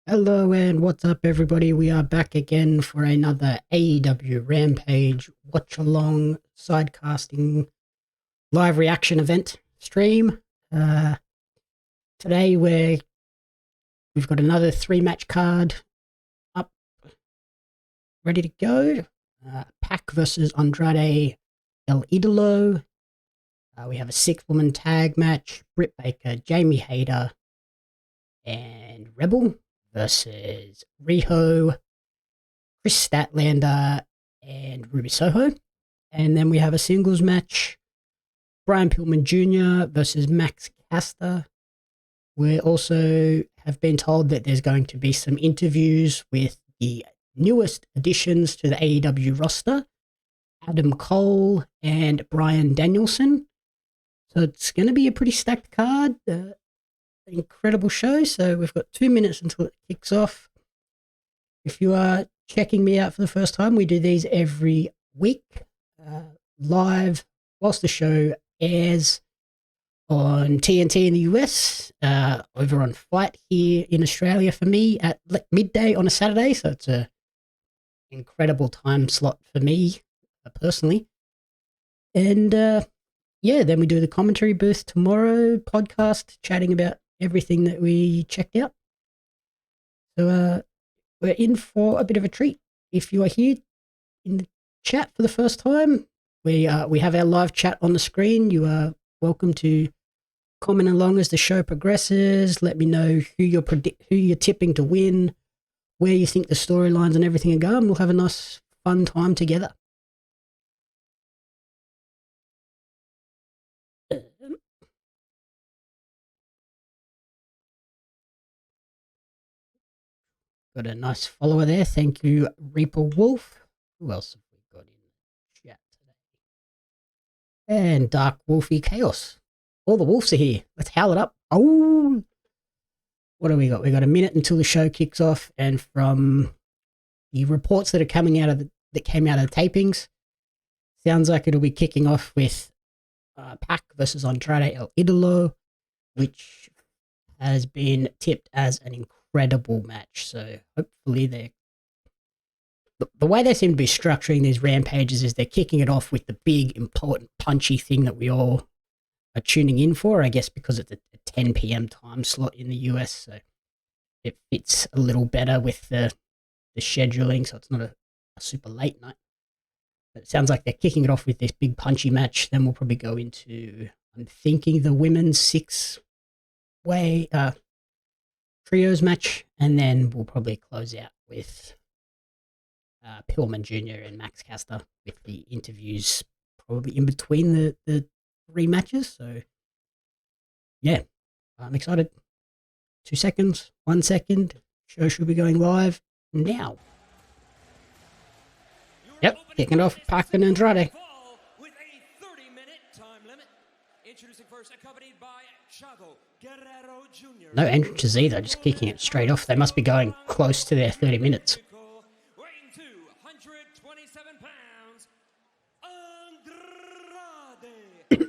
Hello and what's up, everybody? We are back again for another AEW Rampage Watchalong sidecasting live reaction event stream. Uh, Today we've got another 3-match card up, ready to go. Pac versus Andrade El Idolo. We have a 6-woman tag match: Britt Baker, Jamie Hayter, and Rebel versus Riho, Kris Statlander, and Ruby Soho. And then we have a singles match: Bryan Pillman Jr. versus Max Caster. We also have been told that there's going to be some interviews with the newest additions to the AEW roster, Adam Cole and Bryan Danielson. So it's going to be a pretty stacked card. Incredible show. So we've got 2 minutes until it kicks off. If you are checking me out for the first time, we do these every week live whilst the show airs on TNT in the US, over on FITE here in Australia for me at midday on a Saturday. So it's an incredible time slot for me personally. And then we do the commentary booth tomorrow podcast, chatting about everything that we checked out. So we're in for a bit of a treat. If you are here in the chat for the first time, we have our live chat on the screen. You are welcome to comment along as the show progresses. Let me know who you're tipping to win, where you think the storylines and everything are going. We'll have a nice, fun time together. Got a nice follower there. Thank you, Reaper Wolf. Who else have we got in the chat today? And Dark Wolfy Chaos. All the wolves are here. Let's howl it up. Oh, what do we got? We got a minute until the show kicks off, and from the reports that are coming out of that came out of the tapings, sounds like it'll be kicking off with Pac versus Andrade El Idolo, which has been tipped as an incredible match. So hopefully the way they seem to be structuring these rampages is they're kicking it off with the big, important, punchy thing that we all are tuning in for, I guess because it's a 10 p.m. time slot in the US, so it fits a little better with the scheduling, so it's not a super late night. But it sounds like they're kicking it off with this big punchy match. Then we'll probably go into, I'm thinking, the women's 6-way trios match, and then we'll probably close out with Pillman Jr. and Max Caster with the interviews probably in between the 3 matches. So yeah, I'm excited. 2 seconds, 1 second. Show should be going live now. Yep, kicking off Pac and Andrade. With a 30-minute time limit. Introducing first, accompanied by Chago Guerrero Jr. No entrances either, just kicking it straight off. They must be going close to their 30 minutes. Weighing 227 pounds, Andrade El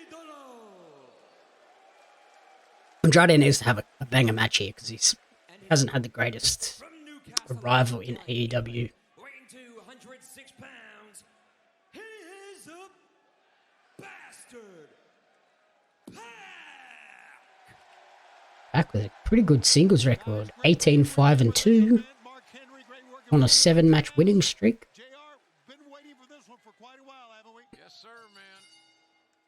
Idolo. Andrade needs to have a banger match here because he hasn't had the greatest arrival in AEW. Weighing 206 pounds, he is a bastard. Back with a pretty good singles record, 18-5-2 on a 7-match winning streak. Been waiting for this one for quite a while, haven't we? Yes, sir, man.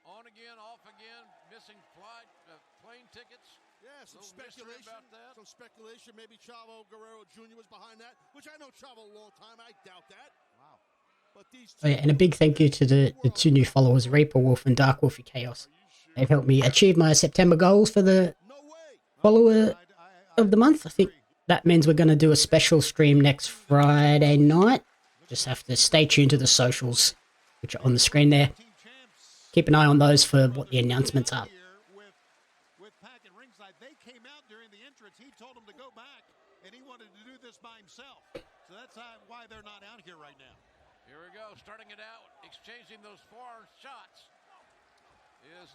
On again, off again, missing plane tickets. Yeah, some speculation about that. Some speculation. Maybe Chavo Guerrero Jr. was behind that, which I know Chavo a long time. I doubt that. Wow. But these Oh, yeah, and a big thank you to the 2 new followers, Reaper Wolf and Dark Wolfy Chaos. They've helped me achieve my September goals for the follower of the month. I think that means we're going to do a special stream next Friday night. Just have to stay tuned to the socials, which are on the screen there. Keep an eye on those for what the announcements are. with Pac and ringside, they came out during the entrance. He told them to go back, and he wanted to do this by himself. So that's why they're not out here right now. Here we go, starting it out, exchanging those forearm shots is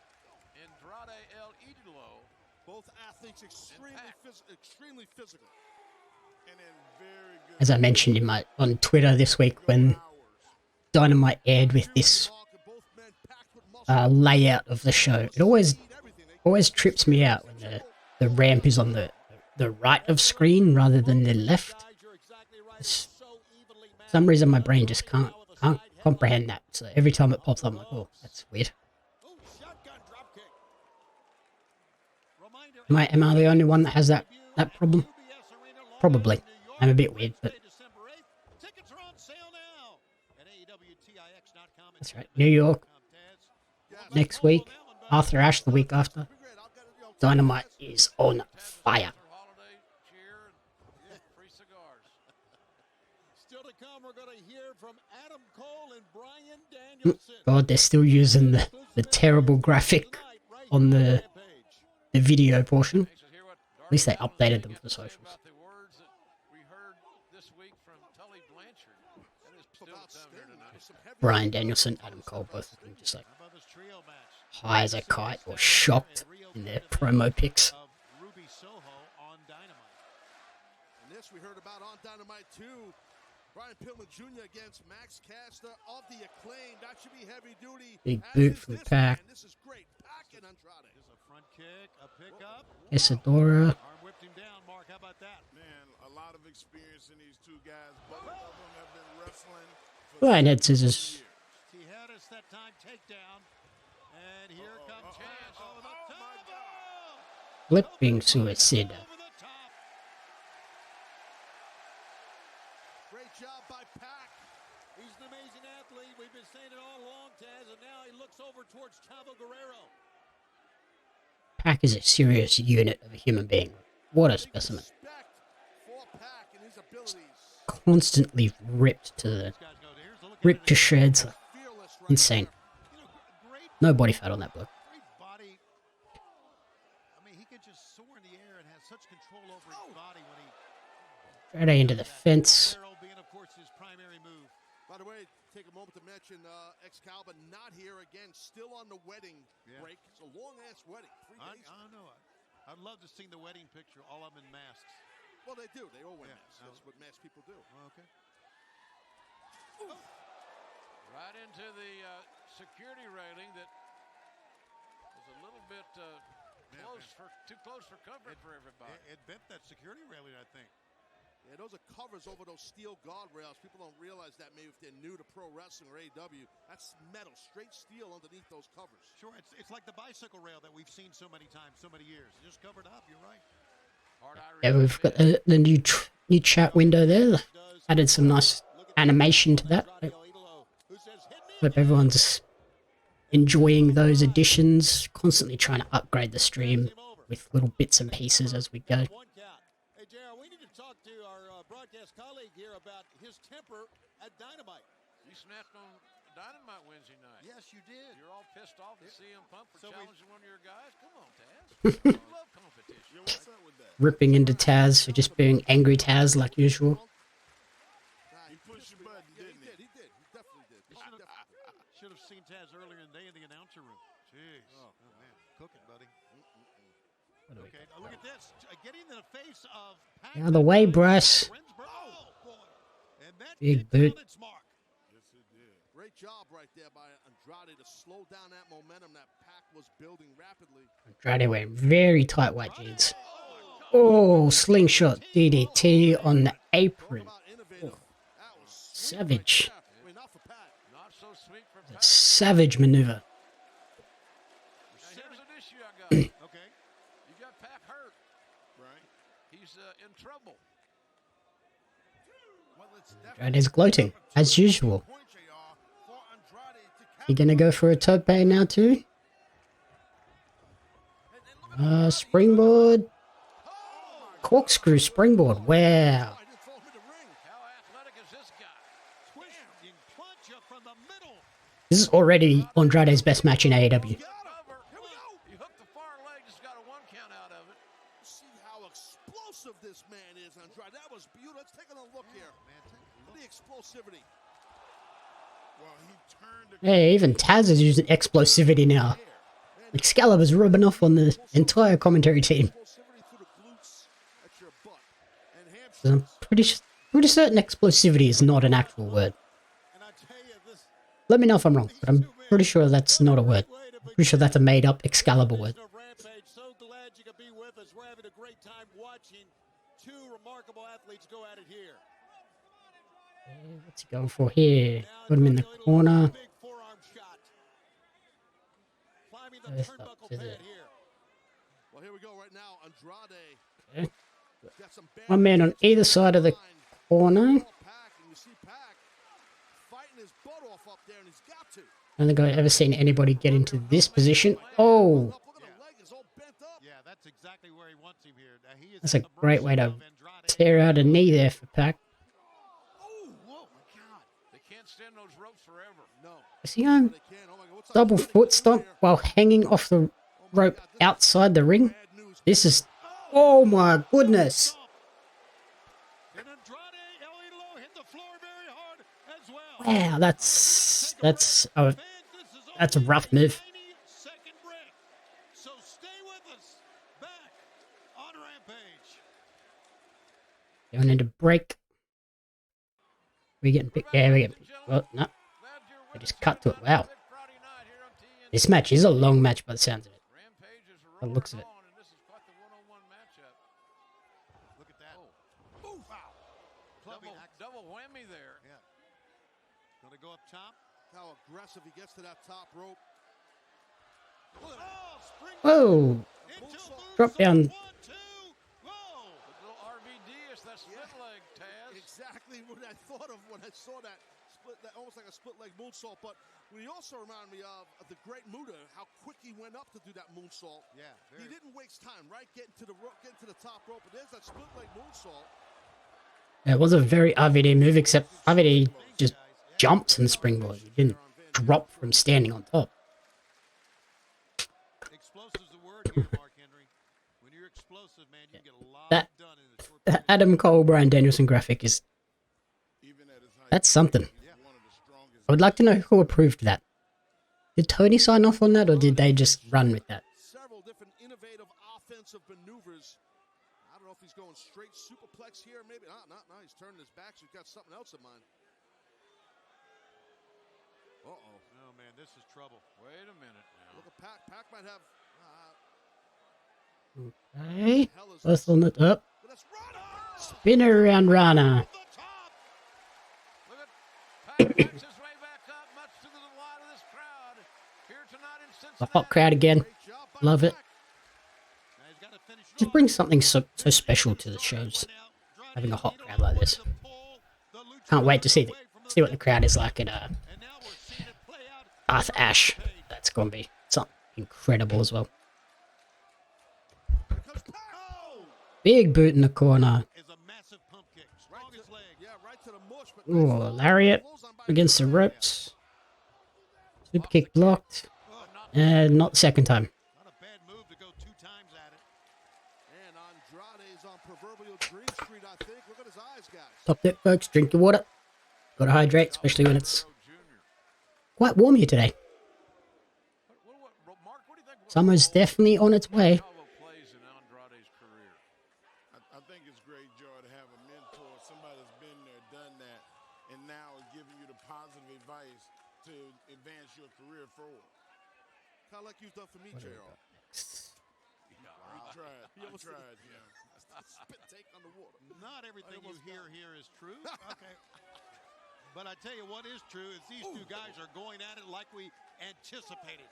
Andrade El Idolo Both athletes extremely physical. And then very good. As I mentioned on Twitter this week when Dynamite aired with this layout of the show, it always trips me out when the ramp is on the right of screen rather than the left. For some reason my brain just can't comprehend that. So every time it pops up, I'm like, oh, that's weird. Am I the only one that has that problem? Probably. I'm a bit weird, but that's right. New York next week, Arthur Ashe the week after. Dynamite is on fire. Still to come, we're going to hear from Adam Cole and Bryan Danielson. God, they're still using the terrible graphic on the video portion. At least they updated them for socials. Bryan Danielson, Adam Cole, both of them just like high as a kite or shocked in their promo pics. Soho on Dynamite. And this we heard about on Dynamite too. Brian Pillman Jr. against Max Caster of the Acclaim. That should be heavy duty. Big boot from the Pac. This is great. Pac and Andrade. There's a front kick, a pickup. Isadora. Arm whipped him down, Mark. How about that? Man, a lot of experience in these two guys. Both of them have been wrestling. Brian had scissors. Tijeras that time takedown. And here comes Chance over the top. Flipping suicide. Over the top. Great job by Pac. He's an amazing athlete. We've been saying it all along, Taz, and now he looks over towards Chavo Guerrero. Pac is a serious unit of a human being. What a specimen. Respect for Pac and his abilities. Constantly ripped to shreds. Fearless right Insane. No body fat on that bloke. Great body. I mean, he can just soar in the air and has such control over his body when he... Straight into the fence. Arrow being, of course, his primary move. By the way, take a moment to mention Excalibur not here again, still on the wedding break. It's a long-ass wedding. 3 days. I know. I'd love to see the wedding picture, all of them in masks. Well, they do. They all wear masks. That's what masked people do. Okay. Right into the security railing that was a little bit too close for comfort for everybody. It bent that security railing, I think. Yeah, those are covers over those steel guardrails. People don't realize that maybe if they're new to pro wrestling or AEW. That's metal, straight steel underneath those covers. Sure, it's like the bicycle rail that we've seen so many times, so many years. Just covered up, you're right. Yeah, we've got the new chat window there. Added some nice animation to that. Hope everyone's enjoying those additions. Constantly trying to upgrade the stream with little bits and pieces as we go. Hey, JR, we need to talk to our broadcast colleague here about his temper at Dynamite. You snapped on Dynamite Wednesday night. Yes, you did. You're all pissed off to CM Punk for So challenging one of your guys. Come on, Taz. You love competition. What's up with that? Ripping into Taz, for just being angry Taz like usual. He pushed your button, didn't he? He did. He definitely did. Should have seen Taz earlier in the day in the announcer room. Jeez. Oh man. Cook it, buddy. Okay, now look at this. Getting in the face of Pac. Out of the way, Bryce. And that Big did boot. found its mark. Yes, it did. Great job right there by Andrade to slow down that momentum that Pac was building rapidly. Andrade wearing very tight white jeans. Oh, slingshot DDT on the apron. Talk about innovative. That was sweet Savage. right there. I mean, not for Pac. Not so sweet for A Pac. savage maneuver. Now, here's an issue I got. Okay. You got Pac hurt. Right? He's in trouble. Well, it's Andrade's gloating, as usual. point, JR, for Andrade to You gonna go for a tope now too? Springboard. Corkscrew springboard. Wow. I didn't throw him in the ring. How athletic is this guy? Twisting punch up from the middle. This is already Andrade's best match in AEW. Cover. Here we go. He hooked the far leg, just got a 1 count out of it. See how explosive this man is, Andrade. That was beautiful. Let's take a look here. Look at the explosivity. Well, he turned the Hey, even Taz is using explosivity now. Man, Excalibur's rubbing off on the entire commentary team. I'm pretty certain explosivity is not an actual word. Let me know if I'm wrong, but I'm pretty sure that's not a word. I'm pretty sure that's a made-up Excalibur word. So glad you could be with us. We're having a great time watching two remarkable athletes go at it here. What's he going for here? Put him in the corner. Big forearm shot. Climbing the turnbuckle pad here. Well, here we go right now. Andrade. Okay. Got some bad One man on either side of the corner. Pac, and you see Pac fighting his butt off up there, and he's got to. I don't think I've ever seen anybody get into this position. Oh, Yeah, that's exactly where he wants him here. He is that's at a the great mercy way to of Andrade. tear out a knee there for Pac. Oh, whoa, my God. They can't stand those ropes forever. No. Is he on They can. Oh my God, what's double foot stomp while hanging off the rope outside the ring? This is... Oh my goodness. And Andrade El Idolo hit the floor very hard as well. Wow, that's a rough move. 90-second break. So stay with us. Back on Rampage. Going into break. We getting picked. Yeah, we getting picked. Well, no. They just cut to it. Wow. This match is a long match by the sounds of it. By the looks of it. Look at that. Oh, wow. Double whammy there. Yeah. Gonna go up top. How aggressive he gets to that top rope. Oh, spring Whoa. into Drop down. 1, 2. Whoa. Little RVD-ish, that split leg, Taz. Exactly what I thought of when I saw that split, that almost like a split leg moonsault. But we also remind me of the great Muda, how quick he went up to do that moonsault. Yeah. He didn't waste time, right? Getting to the top rope, but there's that split leg moonsault. Yeah, it was a very RVD move, except RVD just jumps and springboard. He didn't drop from standing on top. Explosive's the word here, Mark Henry. When you're explosive, man, you get a lot That done in a short period. Adam Cole, Bryan Danielson graphic is... Even at his height, That's something. one of the strongest. I would like to know who approved that. Did Tony sign off on that, or did they just run with that? Several different innovative offensive maneuvers. I don't know if he's going straight superplex here, maybe. No, he's turning his back, so he's got something else in mind. Uh-oh. Oh, man, this is trouble. Wait a minute now. Look at Pac. Pac might have... Okay. hell is Both on the top. But that's Rana! Spinner around Rana. The top. Look at Pac makes his way back up, much to the delight of this crowd here tonight in The Cincinnati. hot crowd again. Great job by Love it. Pac. Now he's got to finish it Just off. brings something so special to the shows. Having a hot crowd like this. Can't wait to see what the crowd is like at And now we're seeing it play out. Arthur Ashe. That's going to be something incredible as well. Here comes Pac. Oh! Big boot in the corner. Is a massive pump kick. Strongest leg. Yeah, right to the mush. But Ooh, lariat against the ropes. Super kick blocked. And not the second time. Not a bad move to go 2 times at it. And Andrade's on proverbial Green Street, I think. Look at his eyes, guys. Top tip, folks. Drink your water. Gotta hydrate, especially when it's quite warm here today. Mark, what do you think? Summer's definitely on its way. Bravo plays in Andrade's career. I think it's great, Joe, to have a mentor, somebody that's been there, done that, and now is giving you the positive advice to advance your career forward. Kind of like you've done for me, JR. I tried. I tried, you know. Spit take on the water. Not everything you hear here is true. Okay. But I tell you what is true is these two guys are going at it like we anticipated.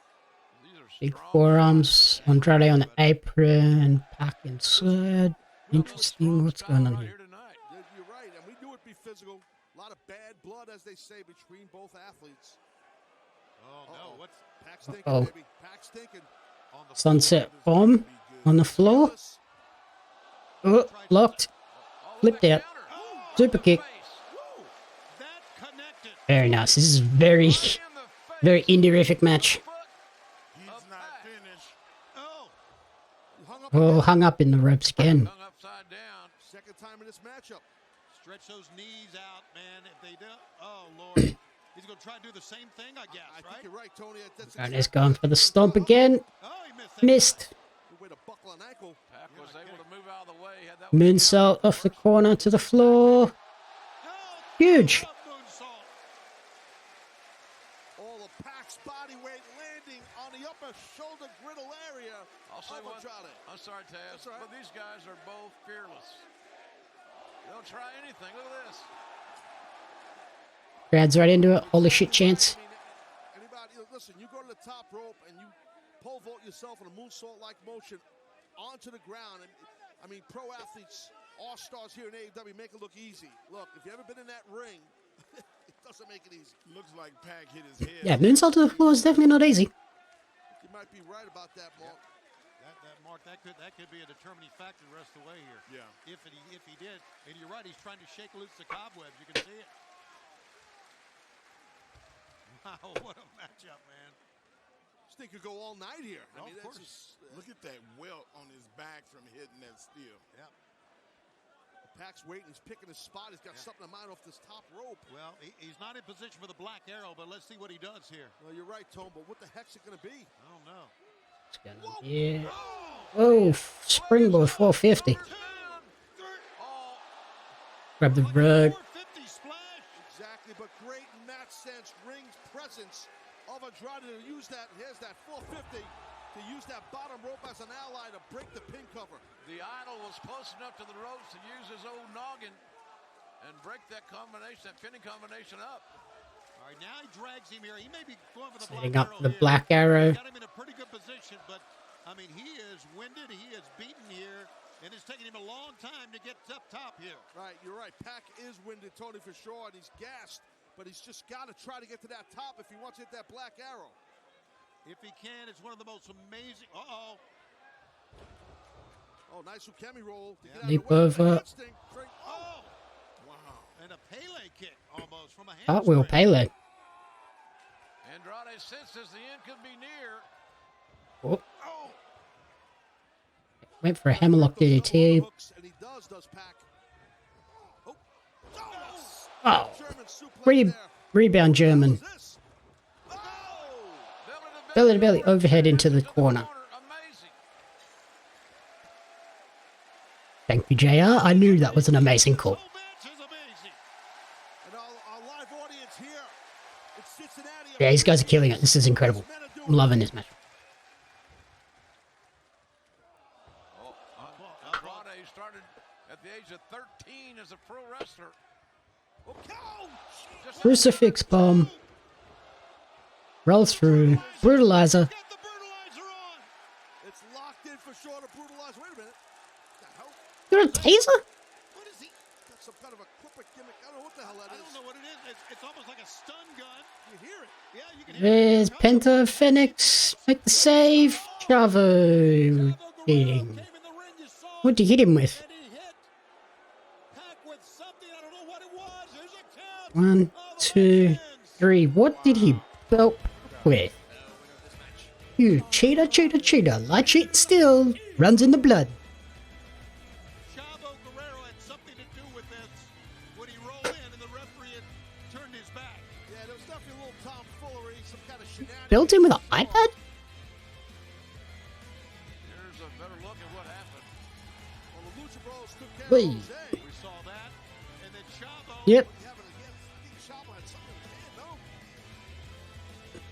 These are Big strong forearms. Andrade on the apron. Pac inside. Interesting. What's going on right here? here tonight. You're right, and we knew it'd be physical. A lot of bad blood, as they say, between both athletes. Oh, no. What's Pac stinking, Uh-oh. baby. Pac stinking. on the Sunset bomb on the floor. Oh, blocked. Flipped out. Super kick. That connected. Very nice. This is very, very indie-rific match. He's not finished. Oh, Hung up Oh, again. hung up in the ropes again. Hung upside down. Second time in this matchup. stretch those knees out, man. If they do, oh Lord. He's going to try and do the same thing, I guess, I right? think you're right, Tony. That's Andrade's going for the stomp again. Oh, he missed. Missed. Good way to buckle an ankle. Pac was able to move out of the way. Had that Moonsault off the corner to the floor. Huge. Moonsault. All of Pac's body weight landing on the upper shoulder griddle area. I'll say of what. Andrade. I'm sorry, Taz, That's all right. but these guys are both fearless. They'll try anything. Look at this. Crowd's right into it. Holy shit chance. I mean, anybody, listen, you go to the top rope and you pole vault yourself in a moonsault-like motion onto the ground. And I mean, pro athletes, all stars here in AEW make it look easy. Look, if you've ever been in that ring, it doesn't make it easy. Looks like Pac hit his head. Yeah, moonsault to the floor is definitely not easy. You might be right about that, Mark. Mark, that could be a determining factor the rest of the way here. Yeah. If he did, and you're right, he's trying to shake loose the cobwebs. You can see it. Wow, what a matchup, man! This thing could go all night here. Oh, I mean, of course. Look at that welt on his back from hitting that steel. Yeah. Pac's waiting. He's picking his spot. He's got something in mind off this top rope. Well, he's not in position for the black arrow, but let's see what he does here. Well, you're right, Tone, but what the heck's it going to be? I don't know. What's going on here? Oh, springboard 450. Grab the rug. 450 splash. Exactly, but great match sense, rings presence of Andrade to use that. Here's that 450 to use that bottom rope as an ally to break the pin cover. The Idol was close enough to the ropes to use his old noggin and break that combination, that pinning combination up. All right, now he drags him here. He may be going for the Setting black up arrow the here. black arrow. Got him in a pretty good position, but I mean, he is winded. He is beaten here, and it's taking him a long time to get up top here. Right, you're right. Pac is winded, Tony, for sure, and he's gassed, but he's just got to try to get to that top if he wants to hit that black arrow. If he can, it's one of the most amazing. Uh-oh. Oh, nice Ukemi roll. To get out Leap of the way. over. Oh. Wow. And a Pele kick almost from a hamstring. Cartwheel Pele. Andrade senses the end could be near. Oh, Oh. went for a hammerlock DDT. Hooks, and he does Pac. Oh. Oh, German suplex there. rebound German. What is this? Oh. Belly to belly overhead into the corner. Amazing. Thank you, JR. I knew that was an amazing call. This match is amazing. And our live audience here in Cincinnati. Yeah, these guys are killing it. This is incredible. I'm loving this match. Andrade started at the age of 13 as a pro wrestler. Crucifix bomb. Rolls through. Brutalizer. Got the brutalizer on. It's locked in for sure to brutalize. Wait a minute. What the hell? You're a taser? What is he? That's some kind of a quick gimmick. I don't know what the hell that I is. don't know what it is. It's almost like a stun gun. You hear it. Yeah, you can hear it. There's Penta Phoenix. Make the save. Chavo. Cheating. Came in the ring, you saw What did you hit him with? and he hit Pac with something. I don't know what it was. There's a count. 1, Oh, the 2, match ends. 3. What did he belt with? You cheater, cheater, cheater. Light cheat still. Runs in the blood. Chavo Guerrero had something to do with this when he rolled in and the referee had turned his back. Yeah, there was definitely a little tomfoolery, some kind of shenanigans. Built him with an iPad? Here's a better look at what happened. Well, the Lucha Bros took care Wait. of Jose. We saw that. And then Chavo. Yep. Yeah, but again, I think Chavo had something in his hand, no?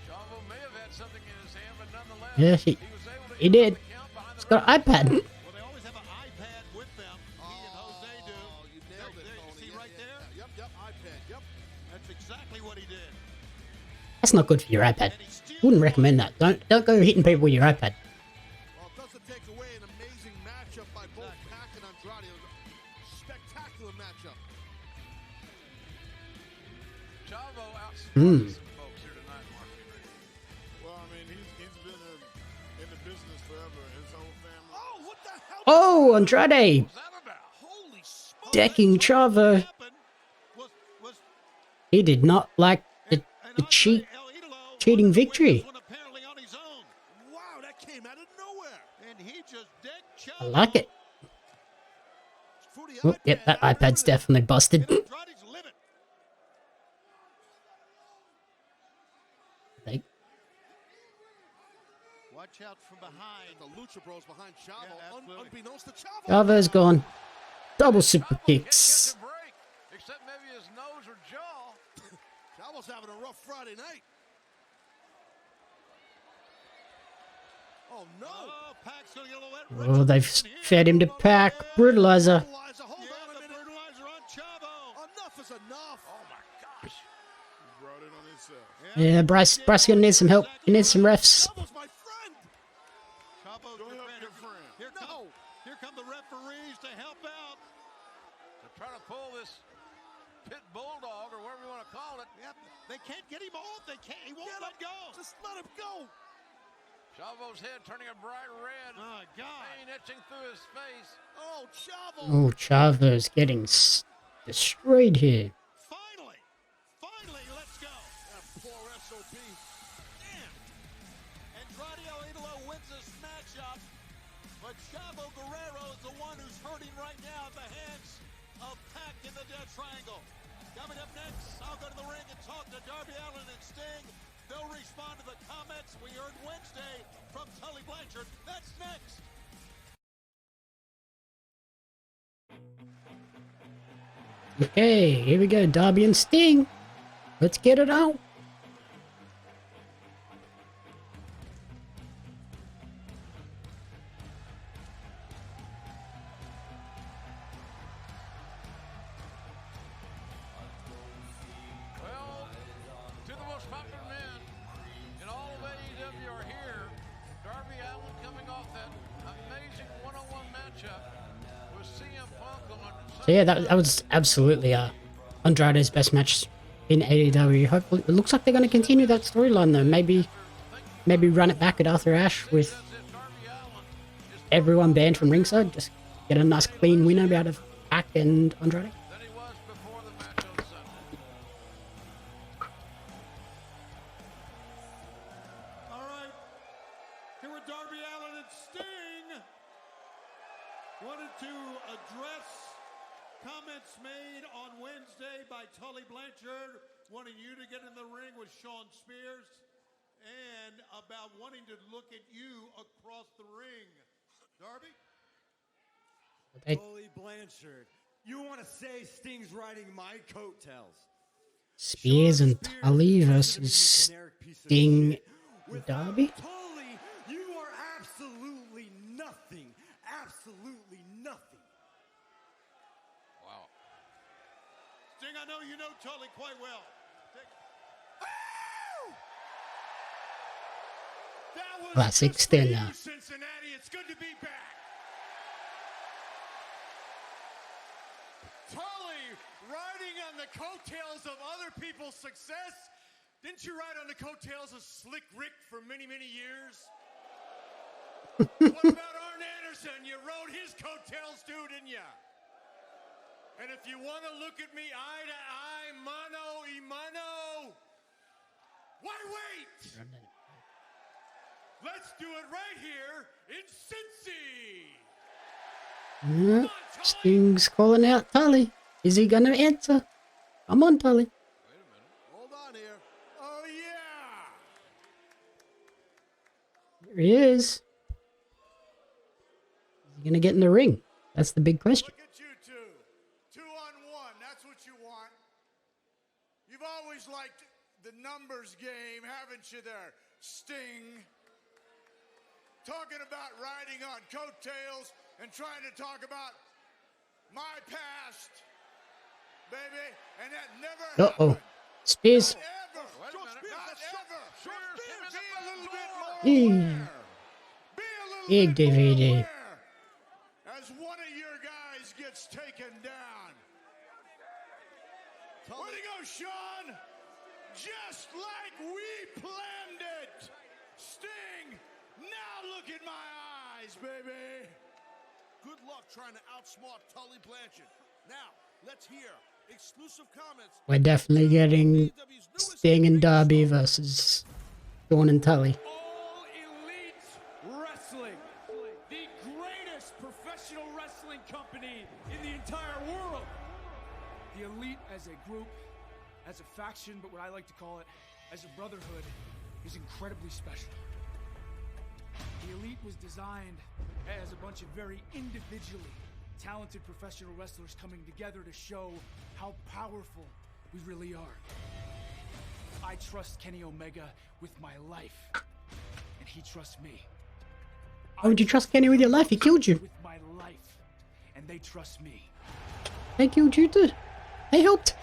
Chavo may have had something in his hand, but nonetheless, Yeah, he was able to he did. the count behind He's the got an iPad. Well, they always have an iPad with them. He and Jose do. Oh, you nailed it, There, you Tony. see Yeah, right yeah, there? yeah. Yep, iPad, yep. That's exactly what he did. That's not good for your iPad. And he steals Wouldn't one. recommend that. Don't go hitting people with your iPad. Well, it doesn't take away an amazing matchup by both Pac and Andrade. It was a spectacular matchup. Chavo Hmm. outsmarted some folks here tonight, Mark. Well, I mean, he's been in the business forever. His whole family. Oh, what the hell? Oh, Andrade. What's that about? Holy smoke. Decking Chavo. Happened was He did not like the Andre cheat. El Idolo cheating won the victory. win this one apparently on his own. Wow, that came out of nowhere. And he just decked Chavo. I like it. Through the Oh, yep, that and iPad's everything. definitely busted. Andrade's limit. Watch out from behind. The Lucha Bros behind Chavo. Yeah, absolutely. Unbeknownst to Chavo. Chavo's gone. Double super Chavo can't kicks. catch a break, except maybe his nose or jaw. Chavo's having a rough Friday night. Oh, no. Oh, Pac's gonna get a little wet. Oh, they've fed him to Pac. Brutalizer. Brutalizer, hold Yeah, on a the minute. brutalizer on Chavo. Enough is enough. Oh my gosh. He brought it on himself. Yeah, Bryce gonna need some help. He needs some refs. Chavo's my friend. Chavo's Don't help defending. your friend. Here come the referees to help out. They're trying to pull this pit bulldog or whatever you want to call it. Yep, they can't get him off. They can't. He won't Get let him. go. Just let him go. Chavo's head turning a bright red. Oh God! Pain etching through his face. Oh, Chavo. Oh, Chavo's getting destroyed here. Finally, let's go. That poor SOB. Damn. Andrade El Idolo wins this matchup, but Chavo Guerrero is the one who's hurting right now at the hands of Pac in the Death Triangle. Coming up next, I'll go to the ring and talk to Darby Allin and Sting. They'll respond to the comments we heard Wednesday from Tully Blanchard. That's next. Okay, here we go. Darby and Sting. Let's get it out. Well, two of the most popular men in all of AEW are here. Darby Allin coming off that amazing one-on-one matchup with CM Punk on So yeah, that was absolutely Andrade's best match in AEW. Hopefully, it looks like they're going to continue that storyline though. Maybe run it back at Arthur Ashe with everyone banned from ringside. Just get a nice clean win out of Pac and Andrade. than he was before the match on Sunday. All right, here with Darby Allin and Sting. Wanted to address comments made on Wednesday by Tully Blanchard, wanting you to get in the ring with Shawn Spears, and about wanting to look at you across the ring. Darby? They- Tully Blanchard, you want to say Sting's riding my coattails? Spears and Tully versus Sting and With Darby. Tully, you are absolutely nothing. Absolutely nothing. Wow. Sting, I know you know Tully quite well. That was Classic just for Sting. you, Cincinnati. It's good to be back. Tully, riding on the coattails of other people's success. Didn't you ride on the coattails of Slick Rick for many, many years? What about Arn Anderson? You rode his coattails too, didn't you? And if you want to look at me eye to eye, mano y mano, why wait? Let's do it right here in Cincy. Yeah, Sting's calling out Tully. Is he gonna answer? Come on, Tully. Hold on here. Oh, yeah. Here he is. Is he gonna get in the ring? That's the big question. Look at you two. 2-on-1. That's what you want. You've always liked the numbers game, haven't you there, Sting? Talking about riding on coattails and trying to talk about my past, baby, and that never Uh-oh. happened. Spears. Not ever. Wait a minute. Not ever. Spears came in Be the a little bit front more door. aware. Be a little Big bit more DVD. aware as one of your guys gets taken down. Way to go, Sean! Just like we planned it. Sting, now look in my eyes, baby. Good luck trying to outsmart Tully Blanchard. Now, let's hear exclusive comments. We're definitely getting Sting and Darby versus Shawn and Tully. All Elite Wrestling, the greatest professional wrestling company in the entire world. The Elite as a group, as a faction, but what I like to call it as a brotherhood, is incredibly special. The Elite was designed as a bunch of very individually talented professional wrestlers coming together to show how powerful we really are. I trust Kenny Omega with my life, and he trusts me. Why would you trust Kenny with your life? He killed you. With my life, and they trust me. They killed you too. They helped.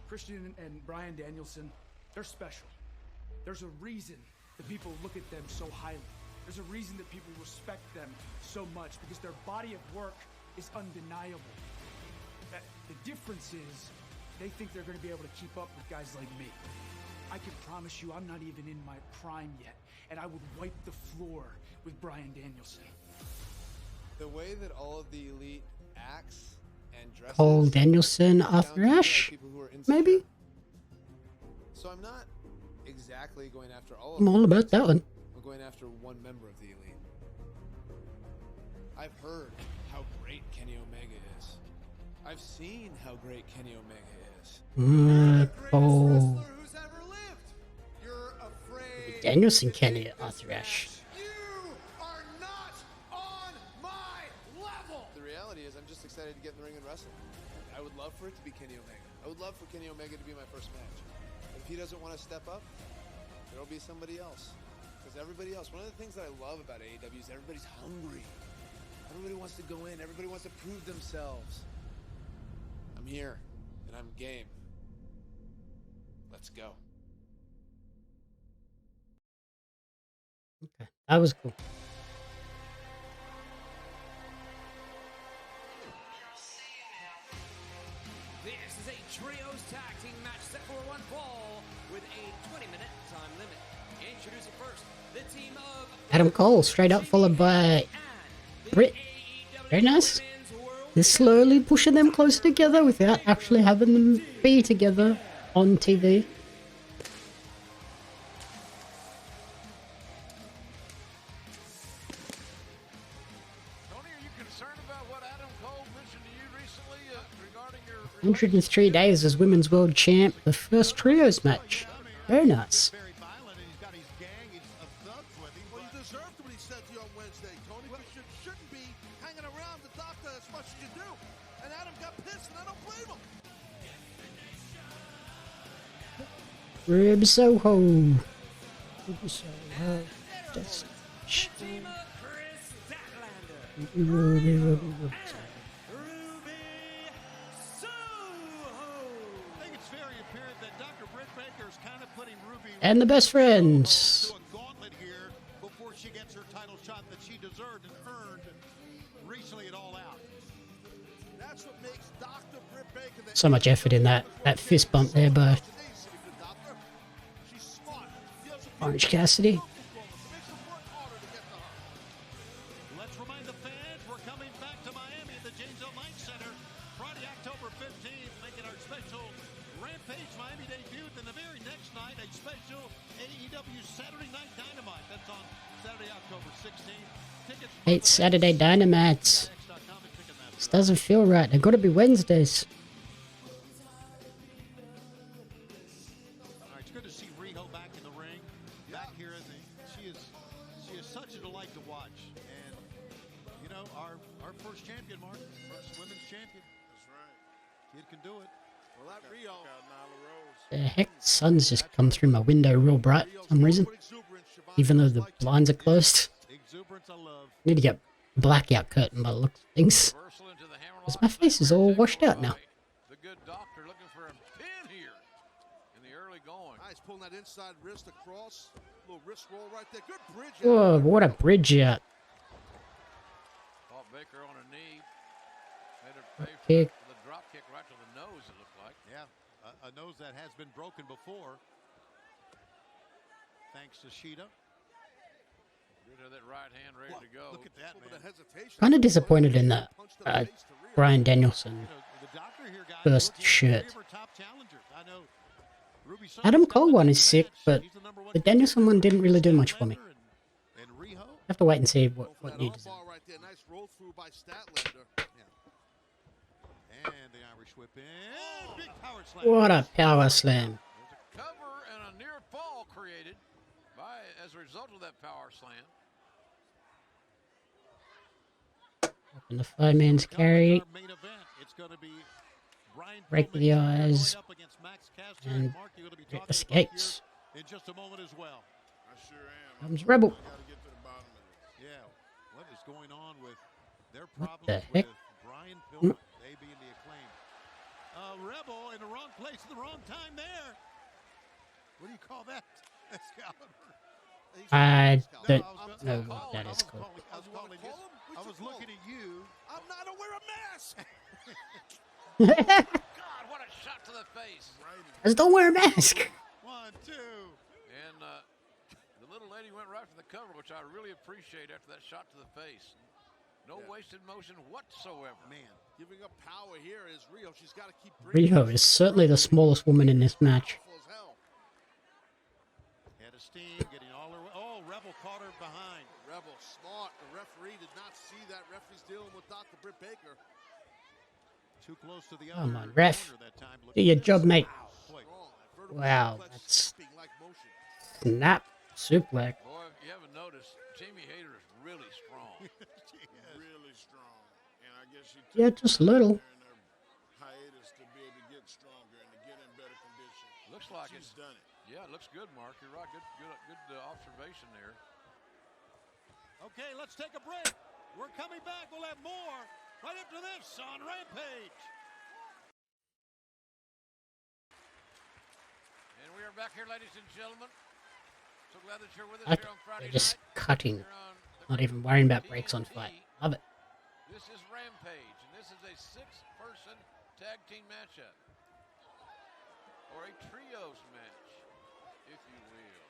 Christian and Bryan Danielson, they're special. There's a reason that people look at them so highly. There's a reason that people respect them so much, because their body of work is undeniable. That the difference is they think they're going to be able to keep up with guys like me. I can promise you I'm not even in my prime yet, and I would wipe the floor with Bryan Danielson. The way that all of the Elite acts and dresses... Cole Danielson, Arthur Ashe, maybe? So I'm not exactly going after all of I'm them. all about that one. I'm going after one member of the Elite. I've heard how great Kenny Omega is. I've seen how great Kenny Omega is. Cole Who's ever lived? You're afraid. Danielson, Kenny, Arthur Ashe. You are not on my level. The reality is I'm just excited to get in the ring and wrestle. I would love for it to be Kenny Omega. I would love for Kenny Omega to be my first match. But if he doesn't want to step up, there'll be somebody else. Because everybody else, one of the things that I love about AEW is everybody's hungry. Everybody wants to go in. Everybody wants to prove themselves. I'm here, and I'm game. Let's go. Okay, that was cool. This is a trios tag team match set for one fall with a 20-minute time limit. Introducing first the team of Adam Cole, straight up, followed by Britt. Very nice. They're slowly pushing them closer together without actually having them be together on TV. Tony, are you concerned about what Adam Cole mentioned to you recently regarding your... 103 days as Women's World Champ, the first trios match. Very nice. Very violent, and he's got his gang of thugs with him. Well, you deserved what he said to you on Wednesday, Tony. But you shouldn't be hanging around the doctor as much as you do. And Adam got pissed, and I don't blame him. Rib Soho. Rib Soho. Just... team of Kris Statlander, Ruby. Ruby Soho. I think it's very apparent that Dr. Britt Baker is kind of putting Ruby And the best friends. to a gauntlet here before she gets her title shot that she deserved and earned recently at All Out. That's what makes Dr. Britt Baker the So much effort in that fist bump there by She's smart. Deals with Orange Cassidy. makes them work harder to get to her. Let's remind the fans we're coming back to Miami at the James L. Knight Center Friday, October 15th, making our special Rampage Miami debut. Then the very next night, a special AEW Saturday Night Dynamite. That's on Saturday, October 16th. Tickets Hate Saturday Dynamites. X.com and Ticketmaster. This doesn't feel right. They've got to be Wednesdays. All right, it's good to see Riho back in the ring, back here. She is such a delight to watch. And you know, our first champion, Mark, first women's champion. That's right. Kid can do it. Well, that Rio. Got Nyla Rose. The heck, the sun's just come through my window real bright for some reason. Even though the blinds are closed. Exuberance I love. Need to get a blackout curtain by the looks of things. Reversal into the hammerlock. Because my face is all washed out now. The good doctor looking for a pin here in the early going. Nice, pulling that inside wrist across. Little wrist roll right there. Good bridge. Whoa, what a bridge out. Caught Baker on a knee. Made her pay Kick. for the drop kick right to the nose, it looked like. Yeah, a nose that has been broken before. Thanks to Sheeta. Rid of that right hand ready to go. Look at that, man. Kind of disappointed in that Bryan Danielson You know, the doctor here, guys, first looking at shirt. three of her top challengers. I know Ruby Soho's Adam got Cole the one number is sick, match. but She's the number one the Danielson one didn't really do much for me. And Riho. Have to wait and see what That needs. armbar right there. Nice roll through by Statlander. And the Irish whip in. Big power slam. What a power slam. There's a cover and a near fall created by as a result of that power slam. And the fireman's carry. Main event. It's going to be Brian Break Pillman the Jr. eyes. going up against Max Caster, And Mark, you're going to be it talking about escapes. here in just a moment as well. I sure am. Comes Rebel. I gotta get to the bottom of this. Yeah, what is going on with their What problems the heck? with Brian Pillman? They being the Acclaim. Rebel in the wrong place at the wrong time there. What do you call that, Scout? I don't was know calling- what that is called. I was looking at you. I'm not a wear a mask. God, what a shot to the face. Just don't wear a mask. 1, 2. And the little lady went right for the cover, which I really appreciate after that shot to the face. No wasted motion whatsoever. Man, Giving up power here is Riho. She's got to keep bringing Riho is certainly the smallest woman in this match. powerful as hell. head of steam, getting all her way. Oh, Rebel caught her behind. Rebel smart. The referee did not see that. Referee's dealing with Dr. Britt Baker. Too close to the Come other on, ref. corner that time. Do your job, mate. Boy, Strong. That vertical Wow, suplex that's- snapping-like motion. Snap suplex. Boy, if you haven't noticed, Jamie Hayter is really strong. she is. Really strong. And I guess she took Yeah, just a little. during her hiatus to be able to get stronger and to get in better condition. Looks like She's it's done it. Yeah, it looks good, Mark. You're right. Good observation there. Okay, let's take a break. We're coming back. We'll have more right after this on Rampage. And we are back here, ladies and gentlemen. So glad that you're with us I- here on Friday They're just night. cutting, Here on the not even worrying about TNT. breaks on fight. Love it. This is Rampage, and this is a 6-person tag team matchup. Or a trios match, if you will.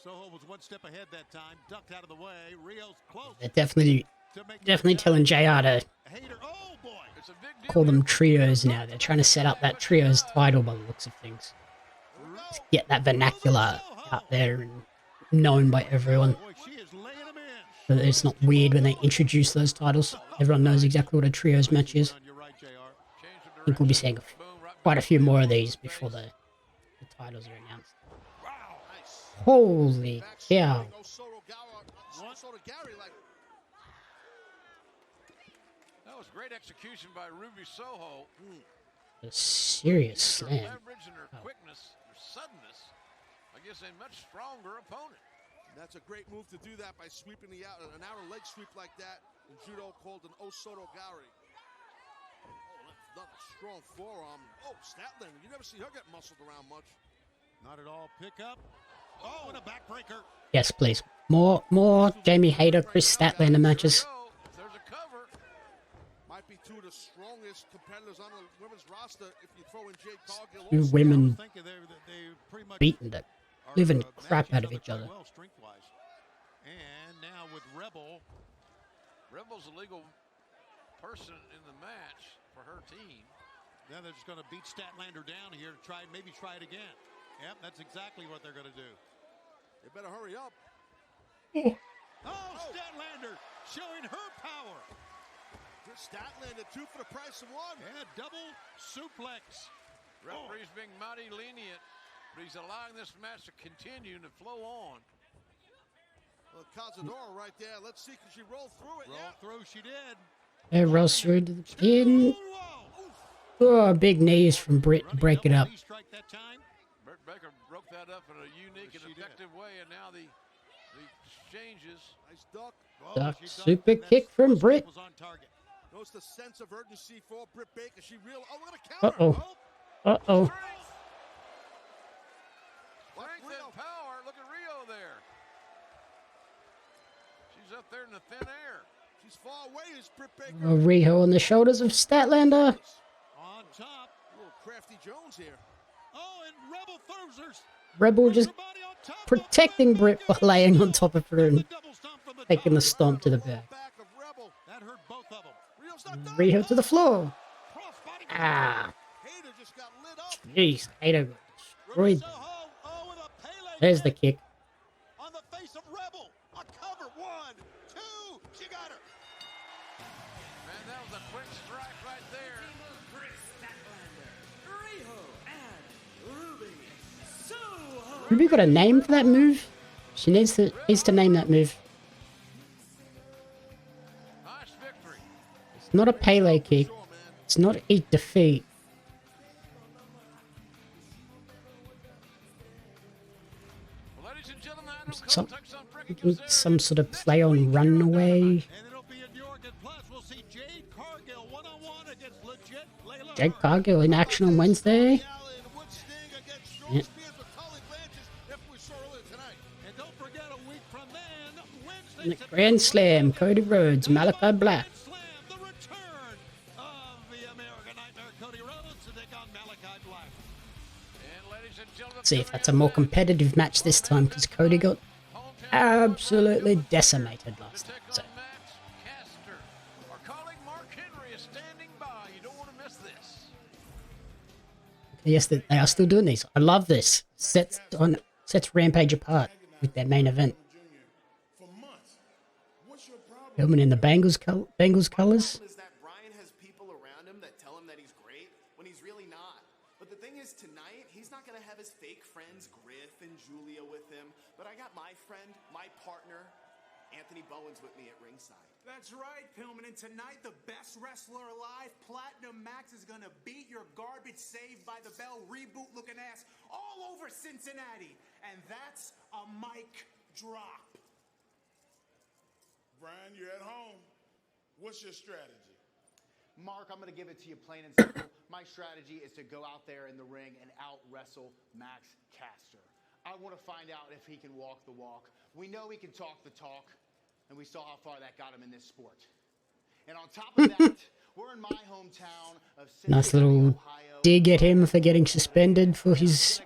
Soho was one step ahead that time, ducked out of the way. Rio's close. They're definitely to make definitely that telling JR to Hayter. Oh boy. It's a big deal. call them trios now. They're trying to set up that trios title by the looks of things. Get that vernacular out there and known by everyone. Boy, she is laying him in. So that it's not weird when they introduce those titles. Everyone knows exactly what a trios match is. You're right, JR. I think we'll be seeing quite a few more of these before the titles are announced. Wow. Nice. Holy cow. That was great execution by Ruby Soho. A serious Her slam. leverage and her quickness, her suddenness against a much stronger opponent. That's a great move to do that by sweeping an outer leg sweep like that in judo called an Osotogari. Oh, that's not a strong forearm. Oh, Statlander, you never see her get muscled around much. Not at all. Pick up. Oh, and a backbreaker. Yes, please. More Jamie Hayter, Kris Statlander matches. There's a cover. Might be two of the strongest competitors on the women's roster if you throw in Jade Cargill. Two also. women I think they pretty much beating the are, living crap matching out of each other. Well, strength-wise. And now with Rebel. Rebel's a legal person in the match for her team. Now they're just going to beat Statlander down here to maybe try it again. Yep, that's exactly what they're going to do. They better hurry up. Oh, Statlander showing her power. Statlander, 2 for the price of 1. And double suplex. Referee's being mighty lenient, but he's allowing this match to continue and to flow on. Well, Cazadora right there. Let's see, can she roll through it? Roll through, she did. It rolls through to the pin. Oh, big knees from Britt to break it up. Strike that time. Britt Baker broke that up in a unique Yes, and she did. effective way, and now the exchanges. Nice duck. Oh, Duck she ducked, super and that kick from first Britt. was on target. Notice the sense of urgency for Britt Baker. She real. Oh, look at a counter. Uh-oh. Uh-oh. Strength and power. Look at Riho there. She's up there in the thin air. She's far away. Is Britt Baker. Oh, Riho on the shoulders of Statlander. On top. A little crafty Jones here. Oh, and Rebel throws her. Rebel just Her body on top of protecting Britt by laying on top of her the and double stomp from the taking the top. stomp to the back. Back of Rebel. That hurt both of them. Rio's not done. Riho to the floor. Crossbody. Ah, Hayter just got lit up. jeez. Hayter got Ruby destroyed. Soho. Oh, with a Pele There's the kick. on the face of Rebel. A cover. 1, 2. She got her. Man, that was a quick strike right there. Kris Statlander, Riho, and Ruby Soho. Ruby got a name for that move? She needs to name that move. Nice victory. It's not a Pele kick. It's not a defeat. Well, ladies and gentlemen, Some sort of play on run away. And it'll be in New York, and plus we'll see Jade Cargill one-on-one against legit Layla. Jade Cargill in action on Wednesday. Yeah. And don't forget a week from then, In Wednesday, the Grand Slam, Cody Rhodes, Malachi Black. Slam, the return of the American Nightmare, Cody Rhodes, to take on Malachi Black. And ladies and gentlemen, See if that's a more competitive match this time, because Cody got absolutely decimated last time. So. Max Caster. Our colleague Mark Henry is standing by. You don't want to miss this. Yes, they are still doing these. I love this. Sets Rampage apart with their main event. Pillman in the Bengals colors. Is that Bryan has people around him that tell him that he's great when he's really not. But the thing is, tonight he's not going to have his fake friends Griff and Julia with him. But I got my friend, my partner, Anthony Bowen's with me at ringside. That's right, Pillman. And tonight, the best wrestler alive, Platinum Max, is gonna beat your garbage Saved by the Bell reboot-looking ass all over Cincinnati. And that's a mic drop. Brian, you're at home. What's your strategy? Mark, I'm going to give it to you plain and simple. My strategy is to go out there in the ring and out-wrestle Max Caster. I want to find out if he can walk the walk. We know he can talk the talk, and we saw how far that got him in this sport. And on top of that, we're in my hometown of Cincinnati, Nice little Ohio. dig at him for getting suspended for his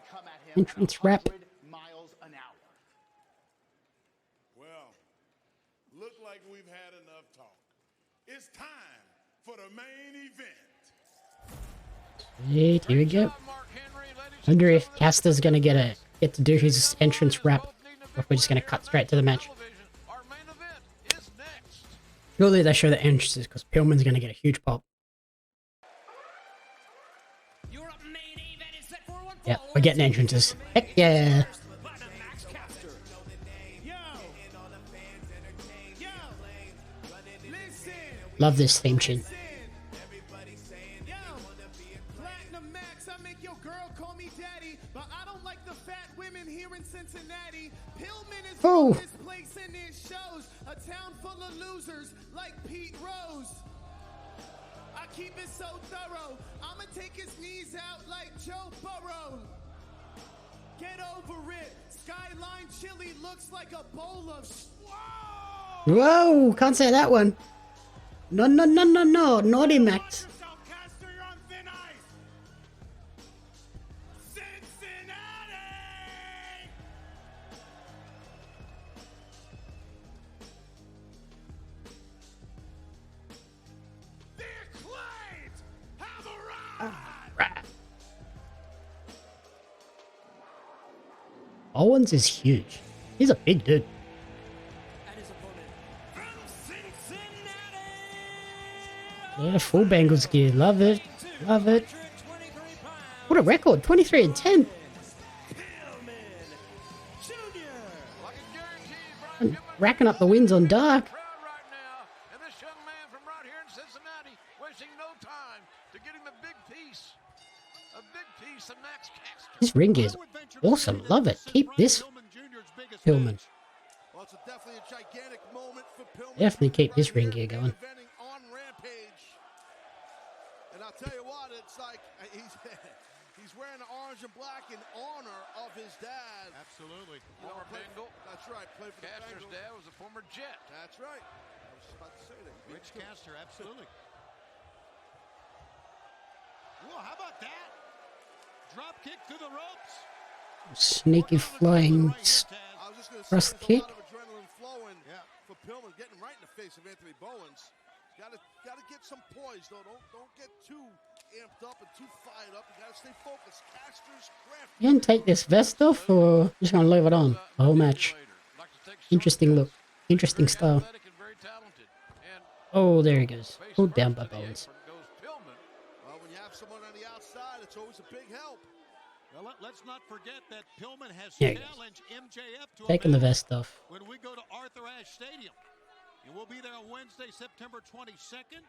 entrance rap. 100 miles an hour. Well, look like we've had enough talk. It's time for the main event. Sweet, here we go. Wonder if Caster's gonna get to do his entrance rap, or if we're just gonna cut straight to the match. Our main event is next. Surely they show the entrances because Pillman's gonna get a huge pop. Your main event is set for one Yeah, fall. we're getting entrances. Heck yeah! Platinum Max Caster. Love this theme tune. Platinum Max, I make your girl call me daddy, but I don't like the fat women here in Cincinnati. Pillman is Oh. this place and it shows a town full of losers like Pete Rose. I keep it so thorough, I'ma take his knees out like Joe Burrow. Get over it, Skyline Chili looks like a bowl of Whoa! Can't say that one. No, naughty Max. yourself, Caster, you're on thin ice. Cincinnati! The Acclaimed have arrived! Right. Owens is huge. He's a big dude. And his opponent from Cincinnati. Yeah, full Bengals gear. Love it. Love it. 123 pounds. What a record. 23 and 10. Pillman Jr. Like a guarantee, Brian Pillman Racking up the wins on Dark. crowd right now, and this young man from right here in Cincinnati wasting no time to get him a big piece of Max Caster. His ring gear is awesome. Love it. Keep this, Pillman. Well, it's definitely a gigantic moment for Pillman. Definitely keep this ring gear going. Inventing on Rampage. And I'll tell you what, it's like he's wearing the orange and black in honor of his dad. Absolutely. Former Bengal. That's right. Played for the Caster's Bengals. dad was a former Jet. That's right. I was just about to say that. Rich Caster, absolutely. Whoa, how about that? Drop kick through the ropes. Sneaky flying I was just going to Thrust say there's kick. a lot of adrenaline flowing for Pillman, getting right in the face of Anthony Bowens. Got to get some poise though. Don't get too amped up and too fired up. You got to stay focused. Caster's craft. You gonna take this vest off or just gonna leave it on the whole match? Interesting look. Interesting style. Athletic and very talented. And Oh, there he goes. Pulled down by Bowens. goes Pillman. Well, when you have someone on the outside, it's always a big help. Well, let's not forget that Pillman has There he goes. challenged MJF to a Taking the match vest off. when we go to Arthur Ashe Stadium. And we'll be there on Wednesday, September 22nd.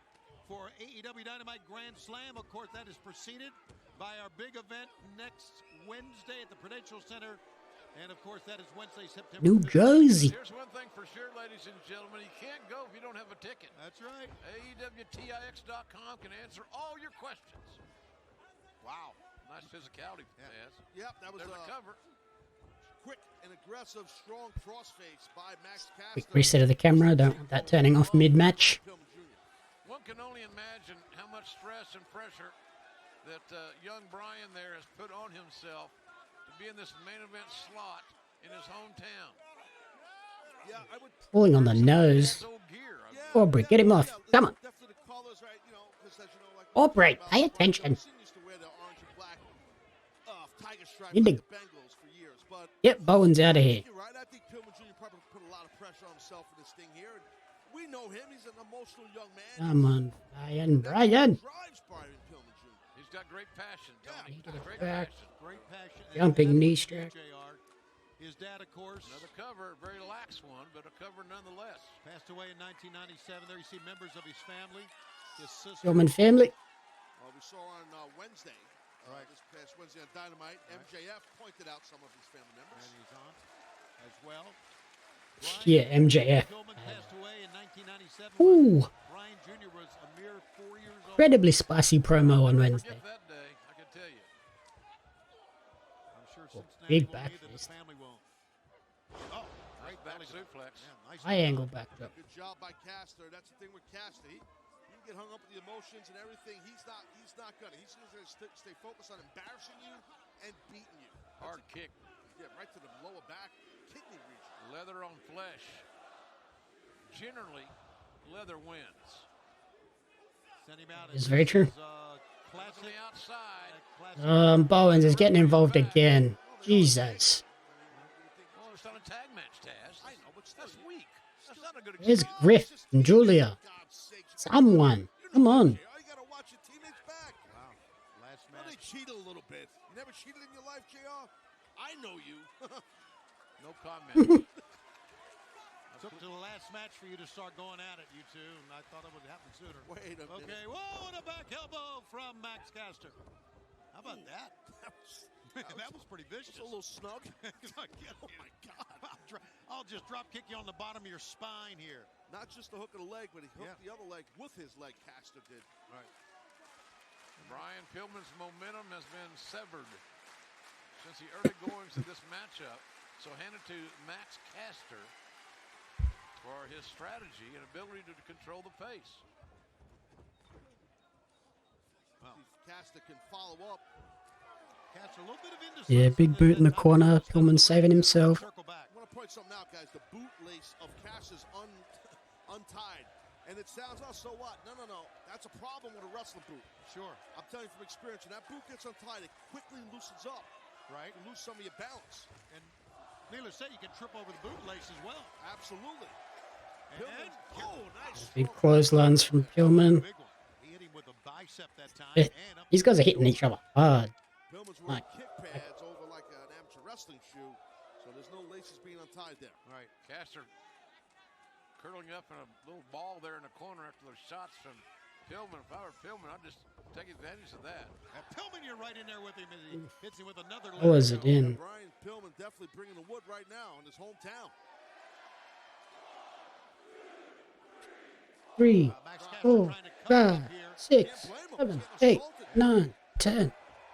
for AEW Dynamite Grand Slam. Of course, that is preceded by our big event next Wednesday at the Prudential Center. And of course, that is Wednesday, September New 15th. Jersey. Here's one thing for sure, ladies and gentlemen. You can't go if you don't have a ticket. That's right. AEWTIX.com can answer all your questions. Wow. Nice physicality, Taz. Yep, that was There's a cover. Quick and aggressive, strong crossface by Max Quick Caster. reset of the camera. Don't want that turning off mid-match. One can only imagine how much stress and pressure that young Bryan there has put on himself to be in this main event slot in his hometown. Yeah, I would. Pulling on the nose. Aubrey, get him off. Come on. Definitely the colors, right? You know, 'cause as you know, like Aubrey, pay attention. used to wear the orange and black tiger stripes Need to- like the Bengals for years, but Get Bowens out of here. you're right. I think Pillman Jr. probably put a lot of pressure on himself for this thing here. And we know him. He's an emotional young man. Come on, Brian. That Brian. drives Bryan Pillman Jr. He's got great passion, Tony. He did it Great back. passion. Great passion. Jumping And knee that's strike. JR. His dad, of course, Another cover, very lax one, but a cover nonetheless. passed away in 1997. There you see members of his family, his sister. Gilman family. We saw on Wednesday, this past Wednesday on Dynamite, MJF pointed out some of his family members. And he's on as well. Yeah, MJF. Pillman passed away in 1997. Ooh, Bryan Jr. was a mere 4 years old. incredibly spicy promo on Wednesday. Forget that day, I can tell you. I'm sure Cincinnati big will back be that the fist. family won't. Oh, Great back suplex. Yeah, nice. High angle backdrop. Good job by Caster. That's the thing with Caster. He can get hung up with the emotions and everything. He's not gonna. He's gonna stay focused on embarrassing you and beating you. Hard kick. Yeah, right to the lower back, kidney region. Leather on flesh. Generally, leather wins. Send him out. It's very true. Classic. On the outside. Bowens is getting involved again. Jesus. Well, it's not a tag match, Taz. I know, but still, That's weak. That's not a good There's excuse. Griff and Julia. God's sakes. Someone. Come on. You gotta watch your teammates back. Wow. Last Well, they match. cheated a little bit. You never cheated in your life, JR? I know you. No comment. Took to the last match for you to start going at it, you two, and I thought it would happen sooner. Wait a minute. Okay, whoa, and a back elbow from Max Caster. How about that? That was pretty vicious. It's a little snug. Oh my God! I'll just drop kick you on the bottom of your spine here. Not just the hook of the leg, but he hooked the other leg with his leg. Caster did. Right. Bryan Pillman's momentum has been severed since the early goings of this matchup. So handed to Max Caster for his strategy and ability to control the pace. If Caster can follow up. Caster, a little bit of indecision. Yeah, big boot in the corner. Pillman saving himself. Circle back. I want to point something out, guys. The boot lace of Caster's untied. And it sounds, oh, so what? No. That's a problem with a wrestling boot. Sure. I'm telling you from experience, when that boot gets untied, it quickly loosens up. Right. You lose some of your balance. And needless to say, you can trip over the boot lace as well. Absolutely. And nice. Big clotheslines from Pillman. big one. He hit him with a bicep that time. Eh, And up These guys are hitting each other hard. Pillman's Mike. wearing kick pads over like an amateur wrestling shoe, so there's no laces being untied there. right. Caster curling up in a little ball there in the corner after those shots from Pillman. If I were Pillman, I'd just take advantage of that. And Pillman, you're right in there with him as he hits him with another How was leg. it in? Bryan Pillman definitely bringing the wood right now in his hometown. 3, Max Caster 4, trying to cover up 5, here. 6, 7, 8, 9, 10.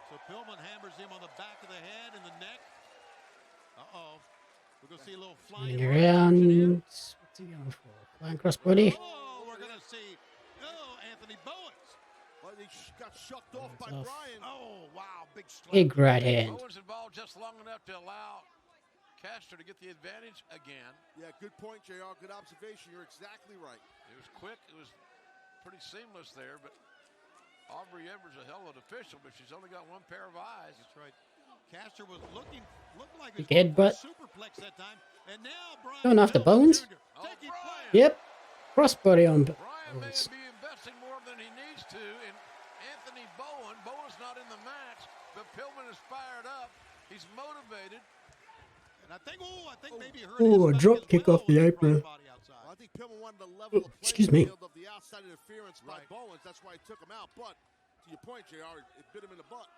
So Pillman hammers him on the back of the head and the neck. Uh-oh. We're going to see a little flying Turning around here. around. What's he going for? Flying crossbody. Oh, we're going to see, Anthony Bowens. But he got shucked off by off. Bryan. Oh, wow, big strike. Big right hand. Owens involved just long enough to allow Caster to get the advantage again. Yeah, good point, JR. Good observation. You're exactly right. It was quick. It was pretty seamless there, but Aubrey Edwards a hell of an official, but she's only got one pair of eyes. That's right. Caster was looking like Big he was headbutt. superplex that time. And now Bryan Going after Pillman Bowens? Jr. Oh, taking Bryan. fire. Yep. Crossbody on Bryan may Bowens. be investing more than he needs to in Anthony Bowen. Bowen's not in the match, but Pillman is fired up. He's motivated. And I think maybe her. Ooh, a drop kick off the apron. I I think Pillman wanted to level the Excuse playing me. field of the outside interference by Bowens. That's why he took him out. But to your point, JR, it bit him in the butt.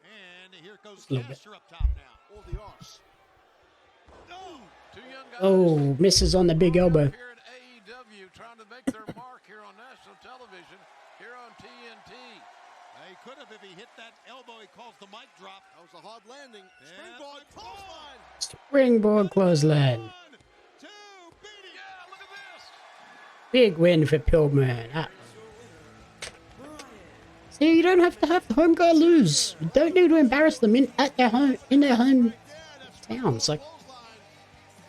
And here goes a little bit. Caster up top now. All the arse. No. Two young guys Oh, misses on the big elbow. here at AEW trying to make their mark here on national television, here on TNT. He could have if he hit that elbow. He calls the mic drop. That was a hard landing. Yeah. Springboard, clothesline. Springboard clothesline. 1, 2, beat it. Yeah, look at this. Big win for Pillman. See, you don't have to have the home guy lose. You don't need to embarrass them in their home towns. Like,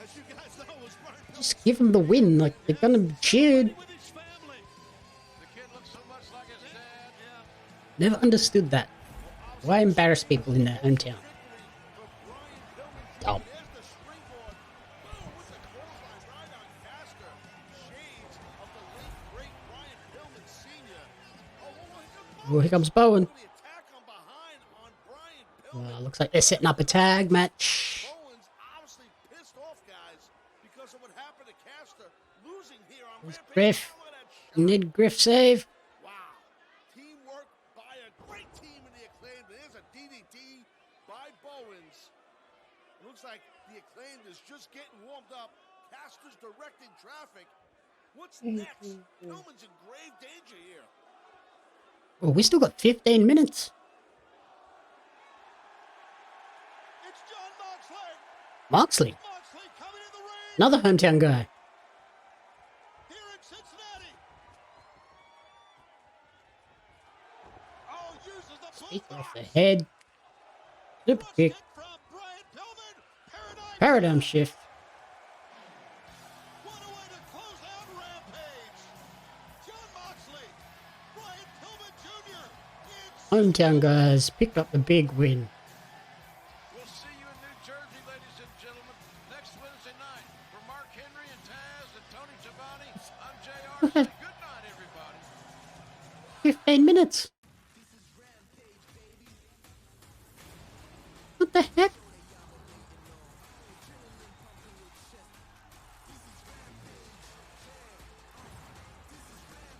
As you guys know, was Bryan just give them the win. Like, they're gonna be cheered. With his family. The kid looks so much like his dad. Never understood that. Why embarrass people in their hometown? Dumb. There's the springboard. Boom, with the clothesline right on Caster. Shades of the late, great Bryan Pillman Sr. Oh, here comes Bowen. The attack on behind on Bryan Pillman. Looks like they're setting up a tag match. Bowens obviously pissed off, guys, because of what happened to Caster losing here on Rampage. Griff. Oh, that shot. Mid Griff save. Wow. Teamwork by a great team in the Acclaimed. There's a DDT by Bowens. Looks like the Acclaimed is just getting warmed up. Caster's directing traffic. What's next? Pillman's in grave danger here. Oh, we still got 15 minutes. It's John Moxley. Moxley, Moxley coming in the ring. another hometown guy. Here in Cincinnati. Oh, uses the Speaker off the bulldogs. head. Super Crushed kick. it from Bryan Pillman. Paradigm shift. What a way to close out Rampage. John Moxley, Bryan Pillman Jr. in Hometown guys picked up the big win. We'll see you in New Jersey, ladies and gentlemen, next Wednesday night. For Mark Henry and Taz and Tony Giovanni, I'm JR. Say good night, everybody. 15 minutes. What the heck?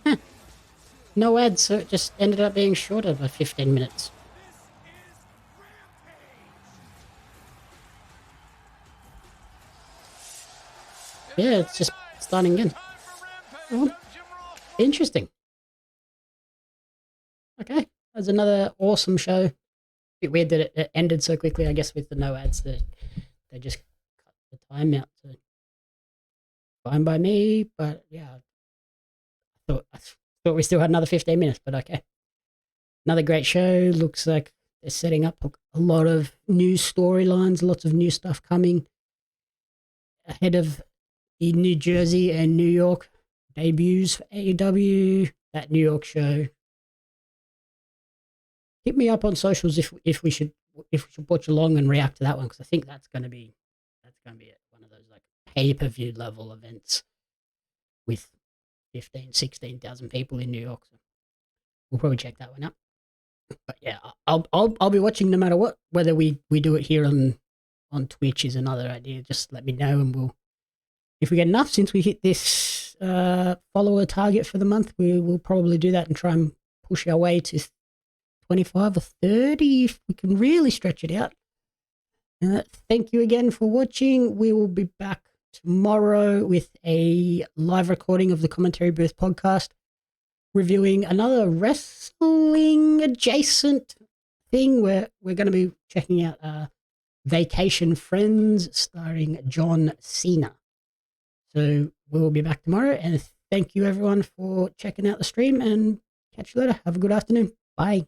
Huh. No ads, so it just ended up being shorter by 15 minutes. Yeah, it's just starting again. Oh, interesting. Okay, that's another awesome show. Bit weird that it ended so quickly, I guess, with the no ads. That they just cut the time out. So fine by me, but yeah, I thought we still had another 15 minutes, but okay. Another great show. Looks like they're setting up a lot of new storylines, lots of new stuff coming ahead of the New Jersey and New York debuts for AEW. That New York show. Hit me up on socials if we should watch along and react to that one, because I think that's going to be one of those like pay-per-view level events with 16,000 people in New York. So we'll probably check that one out. But yeah, I'll be watching no matter what. Whether we do it here on Twitch is another idea. Just let me know, and we'll, if we get enough, since we hit this follower target for the month, we will probably do that and try and push our way to 25 or 30 if we can really stretch it out. Thank you again for watching. We will be back tomorrow with a live recording of the Commentary Booth podcast, reviewing another wrestling adjacent thing where we're going to be checking out Vacation Friends starring John Cena. So we'll be back tomorrow, and thank you everyone for checking out the stream, and catch you later. Have a good afternoon. Bye.